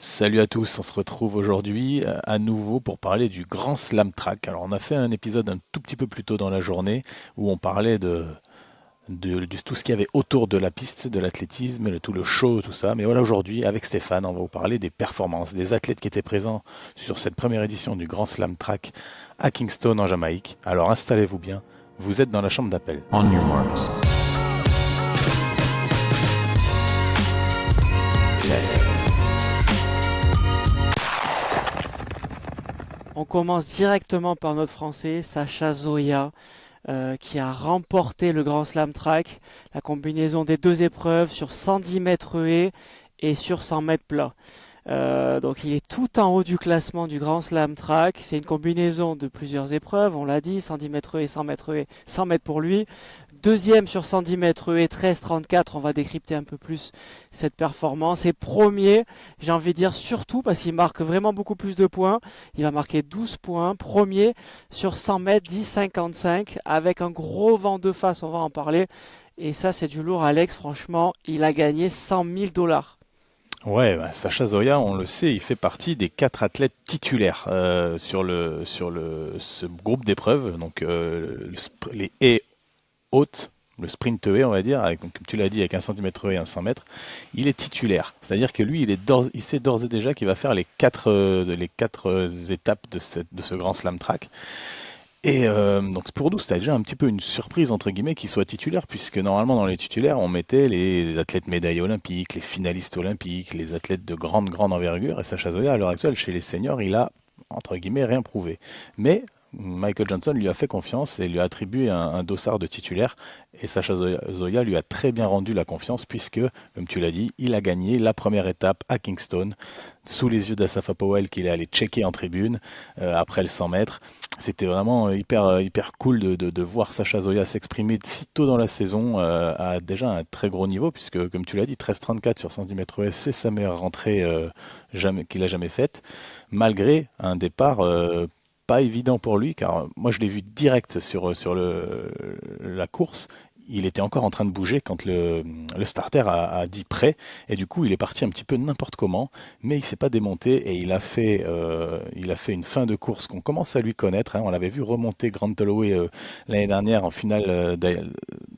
Salut à tous, on se retrouve aujourd'hui à nouveau pour parler du Grand Slam Track. Alors on a fait un épisode un tout petit peu plus tôt dans la journée où on parlait de tout ce qu'il y avait autour de la piste, de l'athlétisme, tout le show, tout ça. Mais voilà, aujourd'hui avec Stéphane, on va vous parler des performances, des athlètes qui étaient présents sur cette première édition du Grand Slam Track à Kingston en Jamaïque. Alors installez-vous bien, vous êtes dans la chambre d'appel. On your marks. Set. On commence directement par notre Français, Sacha Zoya, qui a remporté le Grand Slam Track, la combinaison des deux épreuves sur 110 mètres haies et sur 100 mètres plat. Donc il est tout en haut du classement du Grand Slam Track. C'est une combinaison de plusieurs épreuves, on l'a dit, 110 mètres haies, 100 mètres haies, 100 mètres pour lui. Deuxième sur 110 mètres haies, 13,34. On va décrypter un peu plus cette performance. Et premier, j'ai envie de dire surtout parce qu'il marque vraiment beaucoup plus de points. Il va marquer 12 points. Premier sur 100 mètres, 10,55 avec un gros vent de face, on va en parler. Et ça, c'est du lourd, Alex. Franchement, il a gagné 100 000 $. Ouais, bah, Sacha Zoya, on le sait, il fait partie des 4 athlètes titulaires ce groupe d'épreuves. Donc les haies hautes, le sprint haie, on va dire, donc, comme tu l'as dit, avec un centimètre haie et un 100 mètres, il est titulaire. C'est-à-dire que lui, il sait d'ores et déjà qu'il va faire les quatre étapes de ce grand slam track. Et donc pour nous, c'était déjà un petit peu une surprise entre guillemets qu'il soit titulaire, puisque normalement dans les titulaires, on mettait les athlètes médaillés olympiques, les finalistes olympiques, les athlètes de grande envergure. Et Sacha Zoya, à l'heure actuelle, chez les seniors, il a entre guillemets rien prouvé. Mais Michael Johnson lui a fait confiance et lui a attribué un dossard de titulaire. Et Sacha Zoya lui a très bien rendu la confiance, puisque, comme tu l'as dit, il a gagné la première étape à Kingston, sous les yeux d'Asafa Powell qu'il est allé checker en tribune après le 100 mètres. C'était vraiment hyper cool de voir Sacha Zoya s'exprimer si tôt dans la saison à déjà un très gros niveau, puisque comme tu l'as dit, 13,34 sur 110 mètres haies, c'est sa meilleure rentrée qu'il a jamais faite, malgré un départ pas évident pour lui, car moi je l'ai vu direct sur la course. Il était encore en train de bouger quand le starter a dit prêt, et du coup il est parti un petit peu n'importe comment, mais il s'est pas démonté et il a fait une fin de course qu'on commence à lui connaître, hein. On l'avait vu remonter Grant Holloway l'année dernière en finale,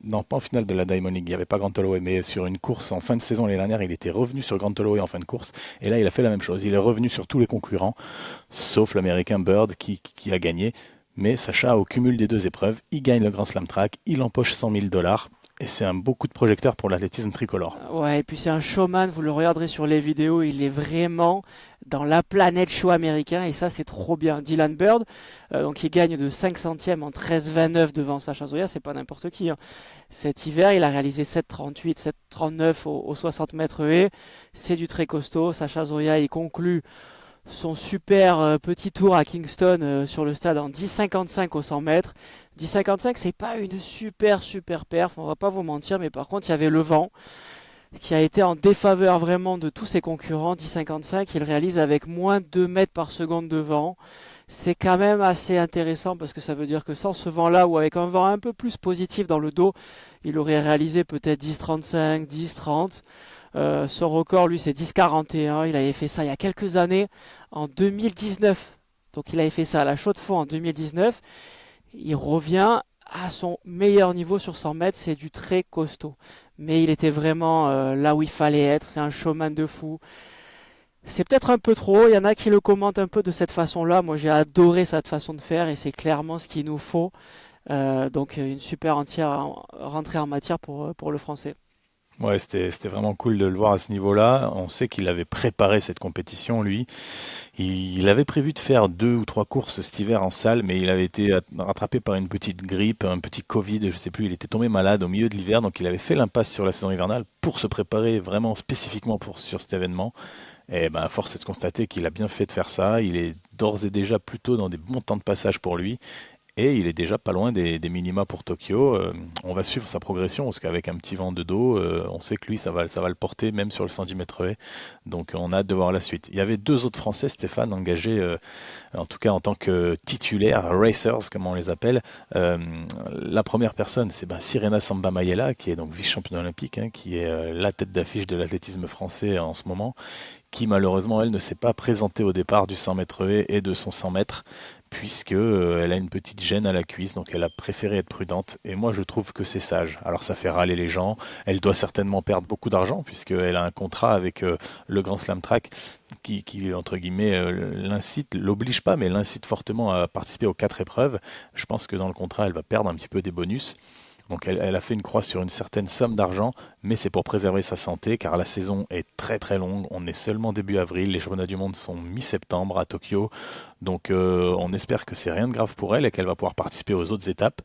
non pas en finale de la Diamond League, il n'y avait pas Grant Holloway, mais sur une course en fin de saison l'année dernière, il était revenu sur Grant Holloway en fin de course, et là il a fait la même chose, il est revenu sur tous les concurrents, sauf l'américain Bird qui a gagné. Mais Sacha, au cumul des deux épreuves, il gagne le Grand Slam Track, il empoche 100 000 $, et c'est un beau coup de projecteur pour l'athlétisme tricolore. Ouais, et puis c'est un showman, vous le regarderez sur les vidéos, il est vraiment dans la planète show américain, et ça c'est trop bien. Dylan Bird, donc il gagne de 5 centièmes en 13,29 devant Sacha Zoya, c'est pas n'importe qui, hein. Cet hiver, il a réalisé 7,38, 7,39 aux 60 mètres haies, c'est du très costaud. Sacha Zoya, il conclut son super petit tour à Kingston sur le stade en 10,55 aux 100 mètres. 10,55, c'est pas une super perf, on va pas vous mentir, mais par contre, il y avait le vent qui a été en défaveur vraiment de tous ses concurrents. 10,55, il réalise avec moins de 2 mètres par seconde de vent. C'est quand même assez intéressant parce que ça veut dire que sans ce vent-là ou avec un vent un peu plus positif dans le dos, il aurait réalisé peut-être 10,35, 10,30. Son record, lui, c'est 10,41. Il avait fait ça il y a quelques années, en 2019. Donc il avait fait ça à la Chaux-de-Fonds en 2019. Il revient à son meilleur niveau sur 100 mètres, c'est du très costaud. Mais il était vraiment là où il fallait être, c'est un showman de fou. C'est peut-être un peu trop, il y en a qui le commentent un peu de cette façon-là. Moi j'ai adoré cette façon de faire et c'est clairement ce qu'il nous faut. Donc une super rentrée en matière pour le français. Ouais, c'était vraiment cool de le voir à ce niveau-là. On sait qu'il avait préparé cette compétition, lui. Il avait prévu de faire 2 ou 3 courses cet hiver en salle, mais il avait été rattrapé par une petite grippe, un petit Covid, je sais plus. Il était tombé malade au milieu de l'hiver, donc il avait fait l'impasse sur la saison hivernale pour se préparer vraiment spécifiquement sur cet événement. Et ben, force est de constater qu'il a bien fait de faire ça. Il est d'ores et déjà plutôt dans des bons temps de passage pour lui. Et il est déjà pas loin des minima pour Tokyo. On va suivre sa progression parce qu'avec un petit vent de dos, on sait que lui, ça va le porter même sur le 110 mètres haies. Donc on a hâte de voir la suite. Il y avait deux autres Français, Stéphane, engagés, en tout cas en tant que titulaires, racers, comme on les appelle. Euh, la première personne, c'est Sirena Samba Mayela, qui est donc vice-championne olympique, hein, qui est la tête d'affiche de l'athlétisme français en ce moment, qui malheureusement, elle, ne s'est pas présentée au départ du 100 mètres haies et de son 100 mètres puisque elle a une petite gêne à la cuisse, donc elle a préféré être prudente. Et moi, je trouve que c'est sage. Alors, ça fait râler les gens. Elle doit certainement perdre beaucoup d'argent, puisqu'elle a un contrat avec le Grand Slam Track qui entre guillemets, l'incite, l'oblige pas, mais l'incite fortement à participer aux 4 épreuves. Je pense que dans le contrat, elle va perdre un petit peu des bonus. Donc elle a fait une croix sur une certaine somme d'argent, mais c'est pour préserver sa santé, car la saison est très très longue. On est seulement début avril, les championnats du monde sont mi-septembre à Tokyo. Donc on espère que c'est rien de grave pour elle et qu'elle va pouvoir participer aux autres étapes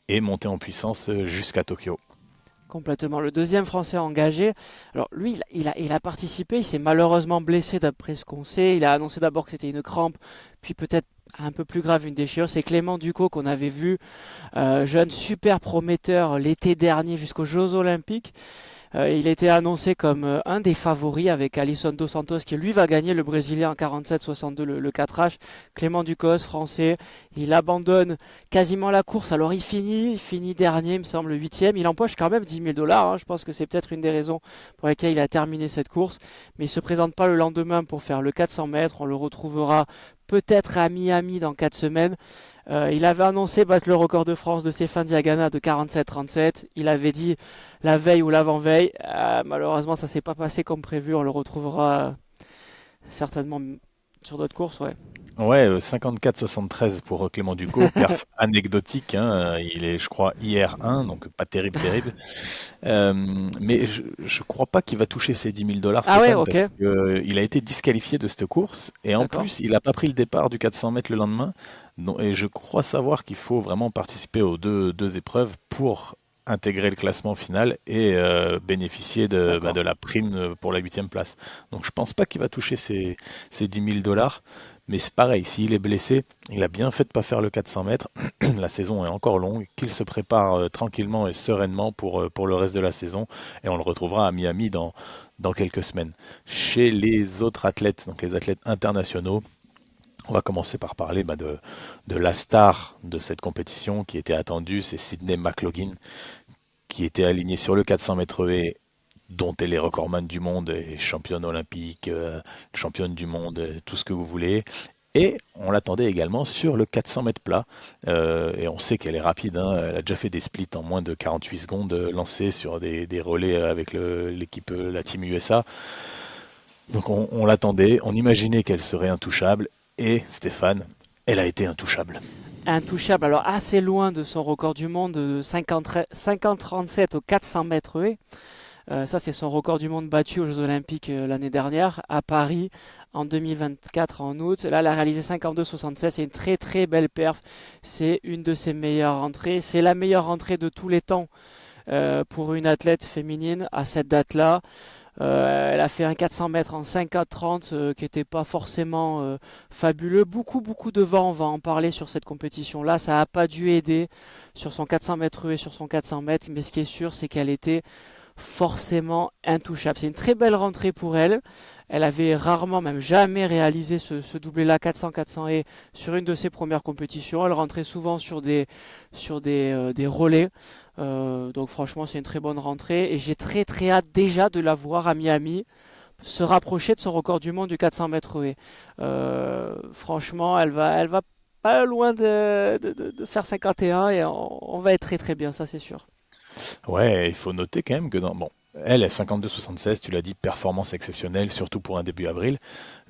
et monter en puissance jusqu'à Tokyo. Complètement. Le deuxième Français engagé, alors lui, il a participé, il s'est malheureusement blessé d'après ce qu'on sait. Il a annoncé d'abord que c'était une crampe, puis peut-être un peu plus grave une déchirure. C'est Clément Ducot qu'on avait vu, jeune super prometteur l'été dernier jusqu'aux Jeux Olympiques. Il était annoncé comme un des favoris avec Alisson Dos Santos qui lui va gagner le Brésilien en 47-62 le 4H. Clément Ducos, français, il abandonne quasiment la course. Alors il finit dernier, il me semble huitième. Il empoche quand même 10 000 dollars. Hein. Je pense que c'est peut-être une des raisons pour lesquelles il a terminé cette course. Mais il se présente pas le lendemain pour faire le 400 mètres. On le retrouvera peut-être à Miami dans 4 semaines. Il avait annoncé battre le record de France de Stéphane Diagana de 47-37. Il avait dit la veille ou l'avant-veille. Malheureusement, ça s'est pas passé comme prévu. On le retrouvera certainement sur d'autres courses. Ouais. Ouais, 54-73 pour Clément Ducot, perf anecdotique, hein, il est, je crois, IR1, donc pas terrible, terrible. Euh, mais je crois pas qu'il va toucher ses 10 000 dollars, Ah ouais, Stéphane, ok, parce que, il a été disqualifié de cette course, et en d'accord. plus, il n'a pas pris le départ du 400 mètres le lendemain. Et je crois savoir qu'il faut vraiment participer aux deux épreuves pour intégrer le classement final et bénéficier de D'accord. la prime pour la huitième place. Donc je pense pas qu'il va toucher ses 10 000 dollars. Mais c'est pareil, s'il est blessé, il a bien fait de pas faire le 400 mètres. La saison est encore longue, qu'il se prépare tranquillement et sereinement pour le reste de la saison. Et on le retrouvera à Miami dans quelques semaines. Chez les autres athlètes, donc les athlètes internationaux, on va commencer par parler de la star de cette compétition qui était attendue, c'est Sydney McLaughlin, qui était alignée sur le 400 mètres haies, dont elle est recordman du monde et championne olympique, championne du monde, tout ce que vous voulez. Et on l'attendait également sur le 400 mètres plat. Et on sait qu'elle est rapide, hein. Elle a déjà fait des splits en moins de 48 secondes lancés sur des relais avec l'équipe, la team USA. Donc on l'attendait, on imaginait qu'elle serait intouchable. Et Stéphane, elle a été intouchable. Intouchable. Alors assez loin de son record du monde de 50-37 au 400 mètres haies. Ça, c'est son record du monde battu aux Jeux Olympiques l'année dernière à Paris en 2024 en août. Là, elle a réalisé 52-76. C'est une très très belle perf. C'est une de ses meilleures rentrées. C'est la meilleure rentrée de tous les temps pour une athlète féminine à cette date-là. Elle a fait un 400 mètres en 5,30 qui n'était pas forcément fabuleux. Beaucoup, beaucoup de vent, on va en parler sur cette compétition-là. Ça n'a pas dû aider sur son 400 mètres et sur son 400 mètres, mais ce qui est sûr, c'est qu'elle était forcément intouchable. C'est une très belle rentrée pour elle. Elle avait rarement, même jamais réalisé ce doublé-là 400-400 et sur une de ses premières compétitions. Elle rentrait souvent sur des relais. Donc franchement, c'est une très bonne rentrée et j'ai très très hâte déjà de la voir à Miami se rapprocher de son record du monde du 400 mètres haies. Franchement, elle va pas loin de faire 51 et on va être très très bien, ça c'est sûr. Ouais, il faut noter quand même que bon, elle est 52-76, tu l'as dit, performance exceptionnelle, surtout pour un début avril,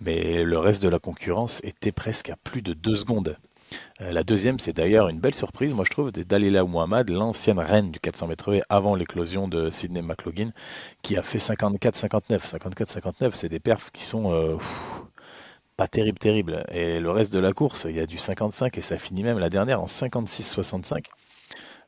mais le reste de la concurrence était presque à plus de 2 secondes. La deuxième, c'est d'ailleurs une belle surprise, moi je trouve, c'est Dalila Muhammad, l'ancienne reine du 400 mètres haies avant l'éclosion de Sydney McLaughlin, qui a fait 54-59. 54-59, c'est des perfs qui sont pas terribles, terribles. Et le reste de la course, il y a du 55 et ça finit même la dernière en 56-65.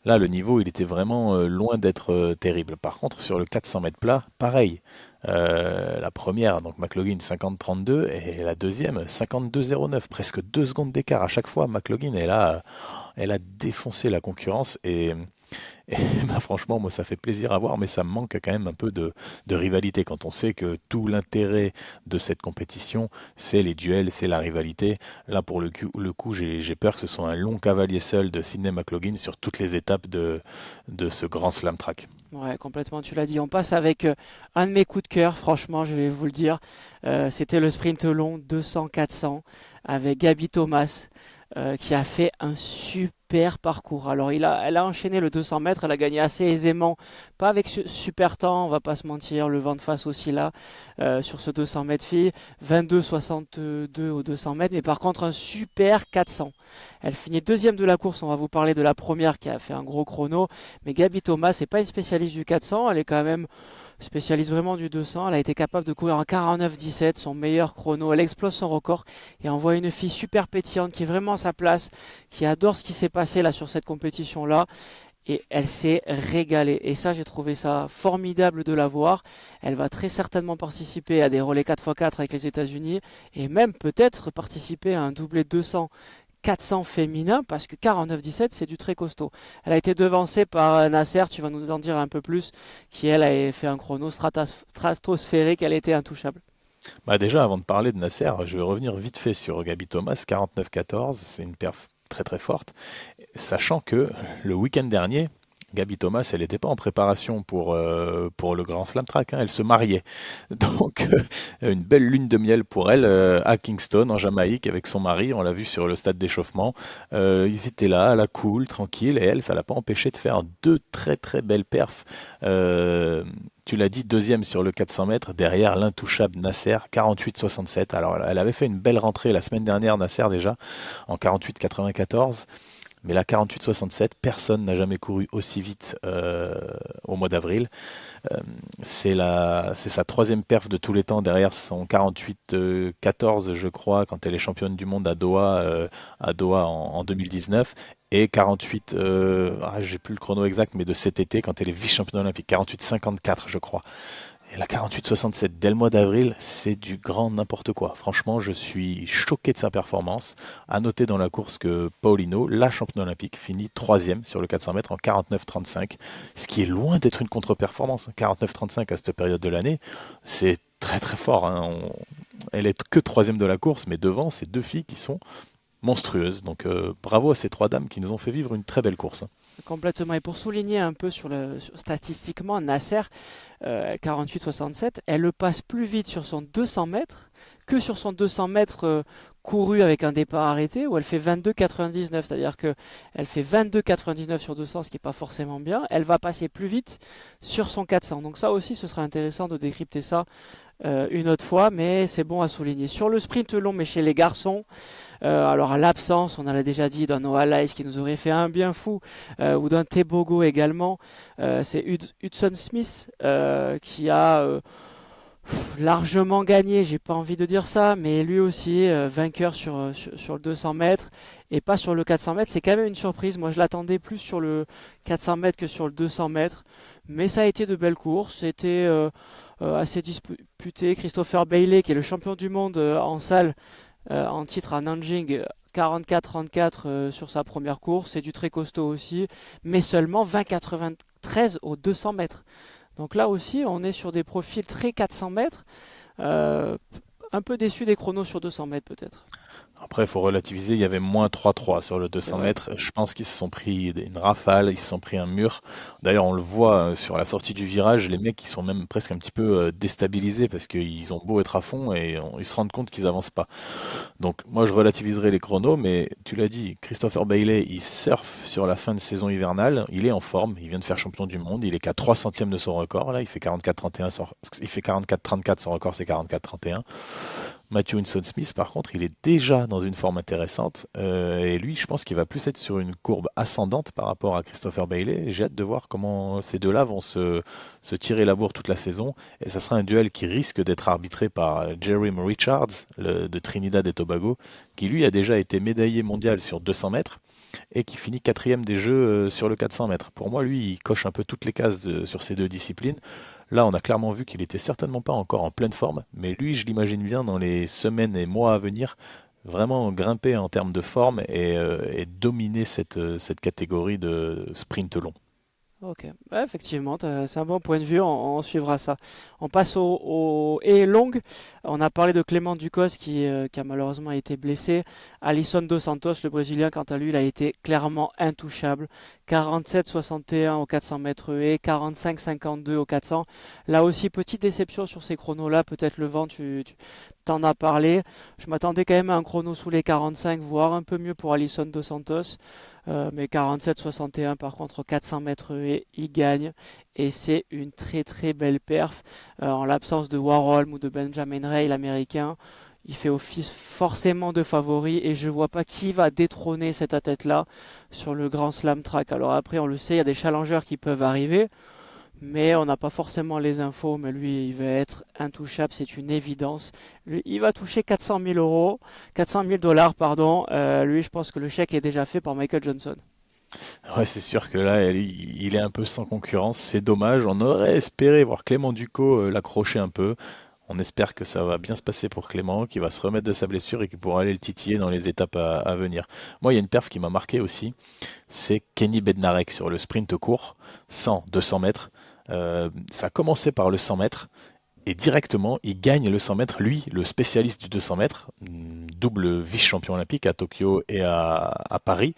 Là, le niveau, il était vraiment loin d'être terrible. Par contre, sur le 400 mètres plat, pareil. La première, donc McLaughlin 50-32, et la deuxième 52-09, presque 2 secondes d'écart à chaque fois. McLaughlin, elle a défoncé la concurrence et bah, franchement, moi, ça fait plaisir à voir, mais ça me manque quand même un peu de rivalité quand on sait que tout l'intérêt de cette compétition, c'est les duels, c'est la rivalité. Là, pour le coup, j'ai peur que ce soit un long cavalier seul de Sydney McLaughlin sur toutes les étapes de ce grand slam track. Ouais, complètement, tu l'as dit. On passe avec un de mes coups de cœur, franchement, je vais vous le dire. C'était le sprint long 200-400 avec Gaby Thomas qui a fait un super parcours. Alors, elle a enchaîné le 200 mètres, elle a gagné assez aisément, pas avec super temps, on va pas se mentir, le vent de face aussi là, sur ce 200 mètres filles, 22,62 au 200 mètres, mais par contre un super 400. Elle finit deuxième de la course, on va vous parler de la première qui a fait un gros chrono, mais Gaby Thomas, c'est pas une spécialiste du 400, elle est quand même spécialiste vraiment du 200. Elle a été capable de courir en 49,17, son meilleur chrono. Elle explose son record et envoie une fille super pétillante qui est vraiment à sa place, qui adore ce qui s'est passé là sur cette compétition-là. Et elle s'est régalée. Et ça, j'ai trouvé ça formidable de la voir. Elle va très certainement participer à des relais 4x4 avec les États-Unis et même peut-être participer à un doublé 200 400 féminin parce que 49-17 c'est du très costaud. Elle a été devancée par Nasser, tu vas nous en dire un peu plus, qui elle a fait un chrono stratosphérique, elle était intouchable. Bah déjà, avant de parler de Nasser, je vais revenir vite fait sur Gaby Thomas, 49-14, c'est une perf très très forte, sachant que le week-end dernier, Gaby Thomas, elle n'était pas en préparation pour le Grand Slam Track, hein, elle se mariait. Donc, une belle lune de miel pour elle à Kingston, en Jamaïque, avec son mari. On l'a vu sur le stade d'échauffement. Ils étaient là, à la cool, tranquille, et elle, ça l'a pas empêché de faire deux très très belles perfs. Euh, Tu l'as dit, deuxième sur le 400 mètres, derrière l'intouchable Nasser, 48-67. Alors, elle avait fait une belle rentrée la semaine dernière, Nasser déjà, en 48-94. Mais là, 48-67, personne n'a jamais couru aussi vite au mois d'avril. Euh, c'est sa troisième perf de tous les temps derrière son 48-14, je crois, quand elle est championne du monde à Doha en 2019. Et 48, j'ai plus le chrono exact, mais de cet été, quand elle est vice-championne olympique, 48-54, je crois. Et la 48-67 dès le mois d'avril, c'est du grand n'importe quoi. Franchement, je suis choqué de sa performance. À noter dans la course que Paulino, la championne olympique, finit troisième sur le 400 mètres en 49-35, ce qui est loin d'être une contre-performance. 49-35 à cette période de l'année, c'est très très fort, hein. Elle est que troisième de la course, mais devant, ces deux filles qui sont monstrueuses. Donc bravo à ces trois dames qui nous ont fait vivre une très belle course. Complètement. Et pour souligner un peu statistiquement, Nasser, 48-67, elle le passe plus vite sur son 200 mètres que sur son 200 mètres couru avec un départ arrêté où elle fait 22,99. C'est-à-dire que elle fait 22,99 sur 200, ce qui n'est pas forcément bien. Elle va passer plus vite sur son 400. Donc ça aussi, ce sera intéressant de décrypter ça une autre fois, mais c'est bon à souligner. Sur le sprint long, mais chez les garçons, alors à l'absence, on en a déjà dit, d'un Noah Lyles qui nous aurait fait un bien fou, ou d'un Tebogo également, c'est Hudson Smith qui a largement gagné, j'ai pas envie de dire ça, mais lui aussi vainqueur sur le 200 mètres et pas sur le 400 mètres. C'est quand même une surprise. Moi, je l'attendais plus sur le 400 mètres que sur le 200 mètres, mais ça a été de belles courses. C'était assez disputé. Christopher Bailey, qui est le champion du monde en salle, en titre à Nanjing, 44-34 sur sa première course. C'est du très costaud aussi, mais seulement 20,93 au 200 mètres. Donc là aussi, on est sur des profils très 400 mètres. Euh, un peu déçu des chronos sur 200 mètres peut-être. Après, il faut relativiser, il y avait moins 3-3 sur le C'est 200 vrai. mètres. Je pense qu'ils se sont pris une rafale, ils se sont pris un mur. D'ailleurs, on le voit sur la sortie du virage, les mecs, ils sont même presque un petit peu déstabilisés parce qu'ils ont beau être à fond et ils se rendent compte qu'ils avancent pas. Donc, moi, je relativiserai les chronos, mais tu l'as dit, Christopher Bailey, il surfe sur la fin de saison hivernale. Il est en forme, il vient de faire champion du monde. Il est qu'à 3 centièmes de son record. Là, il fait 44-31, il fait 44-34, son record, c'est 44-31. Matthew Winston-Smith, par contre, il est déjà dans une forme intéressante. Et lui, je pense qu'il va plus être sur une courbe ascendante par rapport à Christopher Bailey. J'ai hâte de voir comment ces deux-là vont se tirer la bourre toute la saison. Et ça sera un duel qui risque d'être arbitré par Jeremy Richards de Trinidad et Tobago, qui lui a déjà été médaillé mondial sur 200 mètres. et qui finit quatrième des Jeux sur le 400 mètres. Pour moi, lui, il coche un peu toutes les cases sur ces deux disciplines. Là, on a clairement vu qu'il était certainement pas encore en pleine forme, mais lui, je l'imagine bien dans les semaines et mois à venir, vraiment grimper en termes de forme et dominer cette catégorie de sprint long. Ok, ouais, effectivement, c'est un bon point de vue, on suivra ça. On passe au et longue. On a parlé de Clément Ducos qui a malheureusement été blessé. Alisson Dos Santos, le Brésilien, quant à lui, il a été clairement intouchable. 47,61 au 400 mètres haies, 45,52 au 400. Là aussi, petite déception sur ces chronos-là. Peut-être le vent, tu t'en as parlé. Je m'attendais quand même à un chrono sous les 45, voire un peu mieux pour Alisson Dos Santos. Mais 47-61 par contre au 400 mètres haies, il gagne et c'est une très très belle perf. En l'absence de Warholm ou de Benjamin Ray, l'américain, il fait office forcément de favori et je vois pas qui va détrôner cet athlète-là sur le Grand Slam Track. Alors après, on le sait, il y a des challengers qui peuvent arriver, mais on n'a pas forcément les infos. Mais lui, il va être intouchable, c'est une évidence. Lui, il va toucher 400 000 euros, 400 000 dollars, pardon. Lui, je pense que le chèque est déjà fait par Michael Johnson. Ouais, c'est sûr que là, il est un peu sans concurrence. C'est dommage. On aurait espéré voir Clément Ducos l'accrocher un peu. On espère que ça va bien se passer pour Clément, qu'il va se remettre de sa blessure et qu'il pourra aller le titiller dans les étapes à venir. Moi, il y a une perf qui m'a marqué aussi, c'est Kenny Bednarek sur le sprint court, 100, 200 mètres. Ça a commencé par le 100 mètres et directement, il gagne le 100 mètres. Lui, le spécialiste du 200 mètres, double vice-champion olympique à Tokyo et à Paris.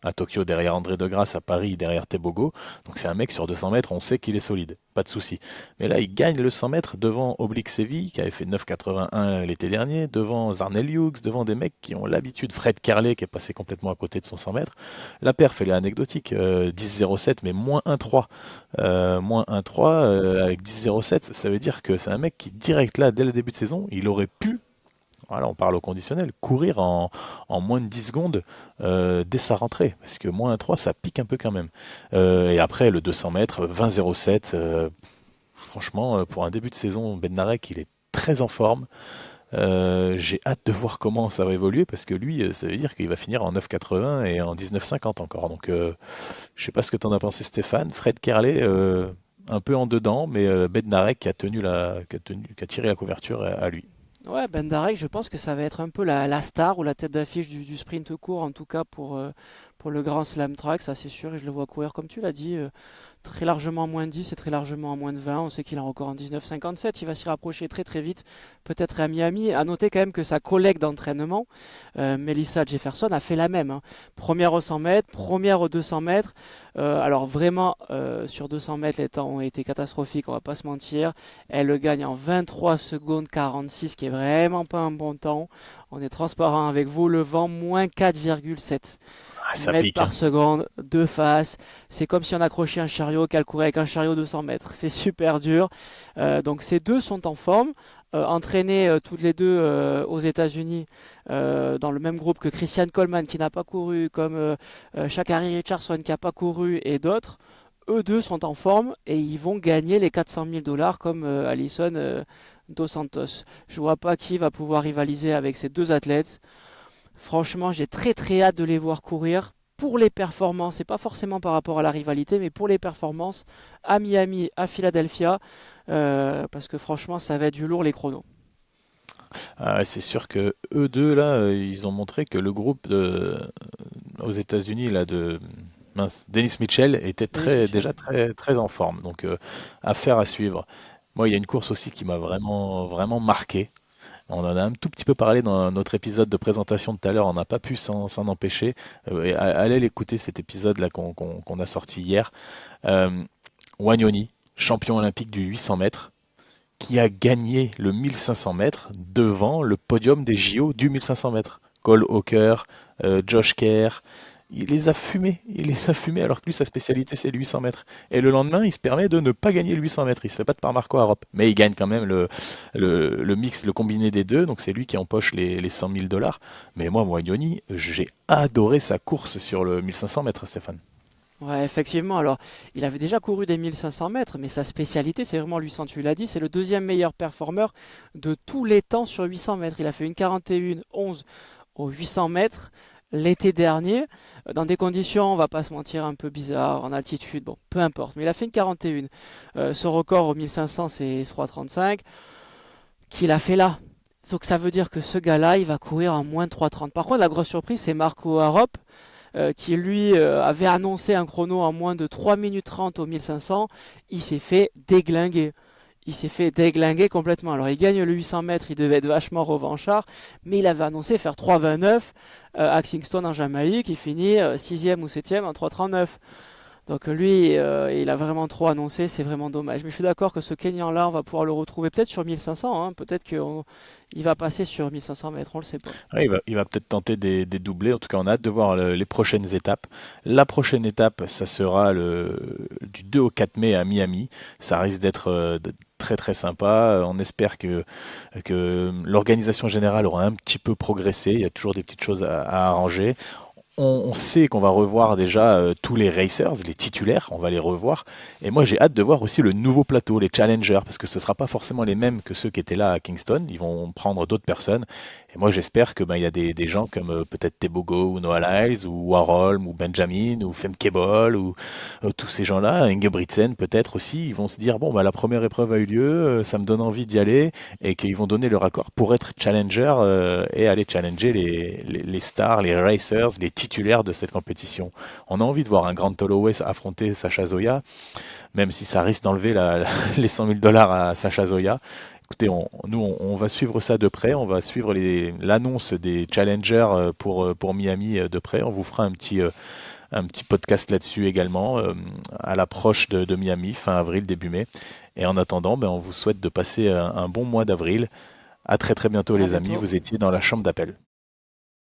À Tokyo derrière André Degrasse, à Paris derrière Tebogo. Donc c'est un mec sur 200 mètres, on sait qu'il est solide, pas de souci. Mais là, il gagne le 100 mètres devant Oblique Séville, qui avait fait 9,81 l'été dernier, devant Zarnel Hughes, devant des mecs qui ont l'habitude, Fred Kerley qui est passé complètement à côté de son 100 mètres. La perf, elle est anecdotique, 10,07 mais moins 1,3. Moins 1,3 avec 10,07, ça veut dire que c'est un mec qui direct là, dès le début de saison, il aurait pu, voilà, on parle au conditionnel, courir en moins de 10 secondes dès sa rentrée. Parce que moins 1,3, ça pique un peu quand même. Et après, le 200 mètres, 20,07. Franchement, pour un début de saison, Bednarek, il est très en forme. J'ai hâte de voir comment ça va évoluer parce que lui, ça veut dire qu'il va finir en 9,80 et en 19,50 encore. Donc, je sais pas ce que t'en as pensé, Stéphane. Fred Kerley, un peu en dedans, mais Bednarek qui a tiré la couverture à lui. Ouais, Ben Darek, je pense que ça va être un peu la star ou la tête d'affiche du sprint court, en tout cas pour le Grand Slam Track, ça c'est sûr, et je le vois courir comme tu l'as dit, très largement en moins de 10 et très largement en moins de 20. On sait qu'il a encore en 19,57, il va s'y rapprocher très très vite, peut-être à Miami. À noter quand même que sa collègue d'entraînement, Melissa Jefferson, a fait la même, hein. Première au 100 mètres, première au 200 mètres. Alors vraiment, sur 200 mètres, les temps ont été catastrophiques, on va pas se mentir. Elle le gagne en 23 secondes 46, qui est vraiment pas un bon temps. On est transparent avec vous, le vent, moins 4,7 Ah, ça mètres pique, par hein. seconde de face. C'est comme si on accrochait un chariot qu'elle courait avec un chariot de 100 mètres. C'est super dur. Donc ces deux sont en forme. Entraînés toutes les deux aux États-Unis dans le même groupe que Christian Coleman qui n'a pas couru, comme Sha'Carri Richardson qui n'a pas couru et d'autres. Eux deux sont en forme et ils vont gagner les 400 000 dollars comme Alisson Dos Santos. Je vois pas qui va pouvoir rivaliser avec ces deux athlètes. Franchement, j'ai très très hâte de les voir courir pour les performances, et pas forcément par rapport à la rivalité, mais pour les performances à Miami, à Philadelphia, parce que franchement, ça va être du lourd les chronos. Ah ouais, c'est sûr que eux deux là, ils ont montré que le groupe aux États-Unis là de mince, Dennis Mitchell était Dennis déjà Mitchell. très très en forme. Donc affaire à suivre. Moi, il y a une course aussi qui m'a vraiment vraiment marqué. On en a un tout petit peu parlé dans notre épisode de présentation de tout à l'heure. On n'a pas pu s'en empêcher. Allez l'écouter cet épisode là qu'on a sorti hier. Euh, Wagnoni, champion olympique du 800 mètres, qui a gagné le 1500 mètres devant le podium des JO du 1500 mètres. Cole Hawker, Josh Kerr, il les a fumés alors que lui, sa spécialité, c'est le 800 mètres. Et le lendemain, il se permet de ne pas gagner le 800 mètres. Il se fait pas de par Marco Arop. Mais il gagne quand même le mix, le combiné des deux. Donc c'est lui qui empoche les 100 000 dollars. Mais moi, Moignoni, j'ai adoré sa course sur le 1500 mètres, Stéphane. Ouais, effectivement. Alors, il avait déjà couru des 1500 mètres, mais sa spécialité, c'est vraiment le 800. Tu l'as dit, c'est le deuxième meilleur performeur de tous les temps sur 800 mètres. Il a fait une 41-11 aux 800 mètres. l'été dernier, dans des conditions, on va pas se mentir, un peu bizarres, en altitude, bon, peu importe. Mais il a fait une 41. Son record au 1500, c'est 3,35 qu'il a fait là. Donc ça veut dire que ce gars-là, il va courir en moins de 3,30. Par contre, la grosse surprise, c'est Marco Arop, qui lui avait annoncé un chrono en moins de 3 minutes 30 au 1500. Il s'est fait déglinguer. Il s'est fait déglinguer complètement. Alors il gagne le 800 mètres, il devait être vachement revanchard, mais il avait annoncé faire 3,29 à Kingston en Jamaïque. Il finit 6e ou 7e en 3,39. Donc lui, il a vraiment trop annoncé, c'est vraiment dommage. Mais je suis d'accord que ce Kenyan-là, on va pouvoir le retrouver peut-être sur 1500, hein. Peut-être qu'il va passer sur 1500 mètres, on le sait pas. Ouais, il va peut-être tenter des doublés. En tout cas, on a hâte de voir les prochaines étapes. La prochaine étape, ça sera du 2 au 4 mai à Miami. Ça risque d'être très très sympa. On espère que l'organisation générale aura un petit peu progressé. Il y a toujours des petites choses à arranger. On sait qu'on va revoir déjà tous les racers, les titulaires, on va les revoir. Et moi, j'ai hâte de voir aussi le nouveau plateau, les challengers, parce que ce ne sera pas forcément les mêmes que ceux qui étaient là à Kingston. Ils vont prendre d'autres personnes. Et moi, j'espère que il y a des gens comme peut-être Tebogo ou Noah Lyles ou Warholm ou Benjamin ou Femke Bol ou tous ces gens-là, Ingebrigtsen peut-être aussi, ils vont se dire bon, la première épreuve a eu lieu, ça me donne envie d'y aller et qu'ils vont donner leur accord pour être challenger et aller challenger les stars, les racers, les titulaires de cette compétition. On a envie de voir un Grant Holloway affronter Sacha Zoya, même si ça risque d'enlever les 100 000 dollars à Sacha Zoya. Écoutez, on va suivre ça de près, on va suivre l'annonce des challengers pour Miami de près. On vous fera un petit podcast là-dessus également à l'approche de Miami, fin avril, début mai. Et en attendant, on vous souhaite de passer un bon mois d'avril. À très très bientôt À les amis, bientôt. vous étiez dans la chambre d'appel.